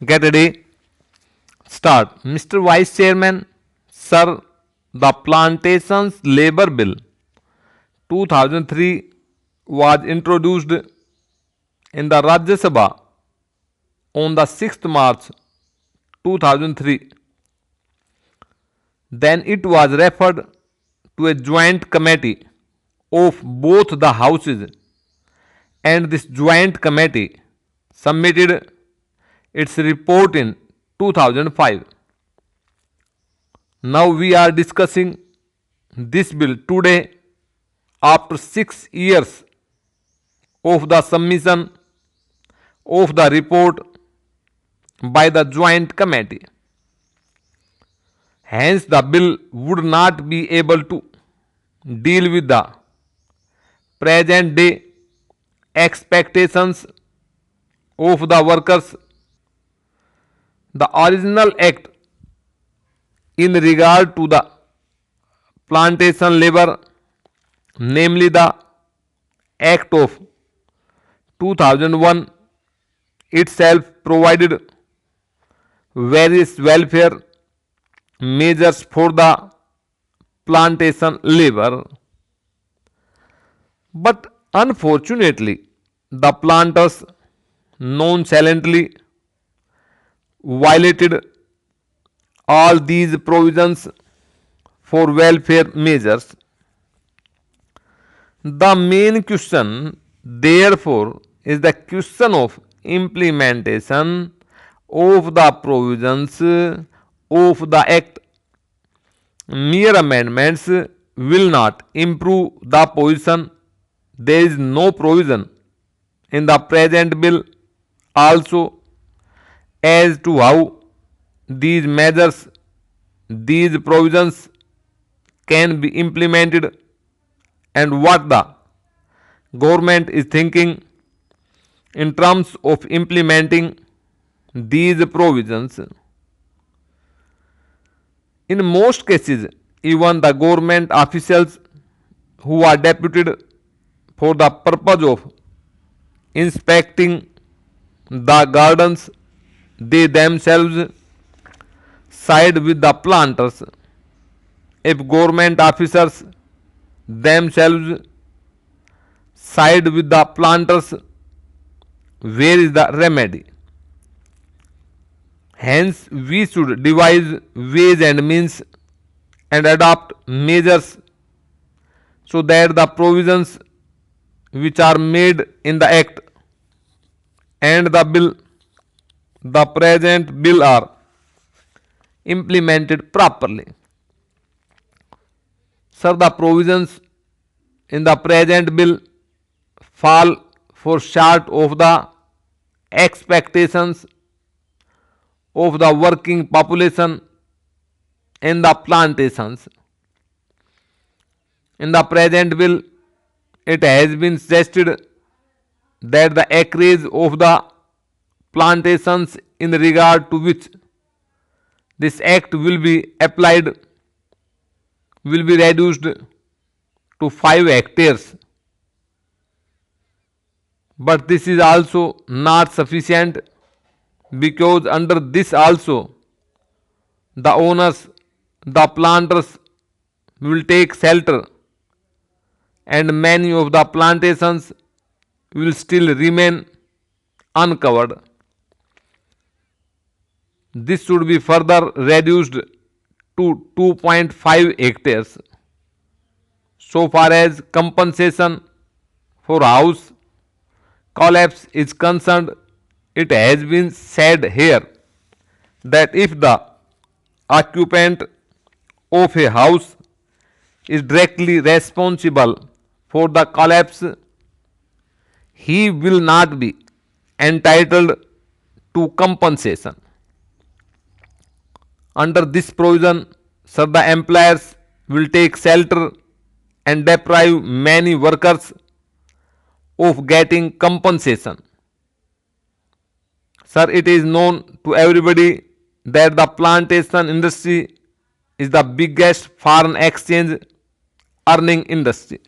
Get ready. Start. Mr. Vice Chairman, Sir, the Plantations Labour Bill 2003 was introduced in the Rajya Sabha on the 6th March 2003. Then it was referred to a joint committee of both the houses, and this joint committee submitted its report in 2005. Now we are discussing this bill today after 6 years of the submission of the report by the joint committee. Hence, the bill would not be able to deal with the present day expectations of the workers. The original act in regard to the plantation labor, namely the Act of 2001, itself provided various welfare measures for the plantation labor. But unfortunately, the planters nonchalantly violated all these provisions for welfare measures. The main question, therefore, is the question of implementation of the provisions of the Act. Mere amendments will not improve the position. There is no provision in the present bill also as to how these measures, these provisions can be implemented and what the government is thinking in terms of implementing these provisions. In most cases, even the government officials who are deputed for the purpose of inspecting the gardens, they themselves side with the planters. If government officers themselves side with the planters, where is the remedy? Hence, we should devise ways and means and adopt measures so that the provisions which are made in the Act and the bill, the present bill, are implemented properly. Sir, the provisions in the present bill fall for short of the expectations of the working population in the plantations. In the present bill, it has been suggested that the acreage of the plantations in regard to which this act will be applied will be reduced to 5 hectares. But this is also not sufficient, because under this also the owners, the planters, will take shelter, and many of the plantations will still remain uncovered. This should be further reduced to 2.5 hectares. So far as compensation for house collapse is concerned, it has been said here that if the occupant of a house is directly responsible for the collapse, he will not be entitled to compensation. Under this provision, sir, the employers will take shelter and deprive many workers of getting compensation. Sir, it is known to everybody that the plantation industry is the biggest foreign exchange earning industry.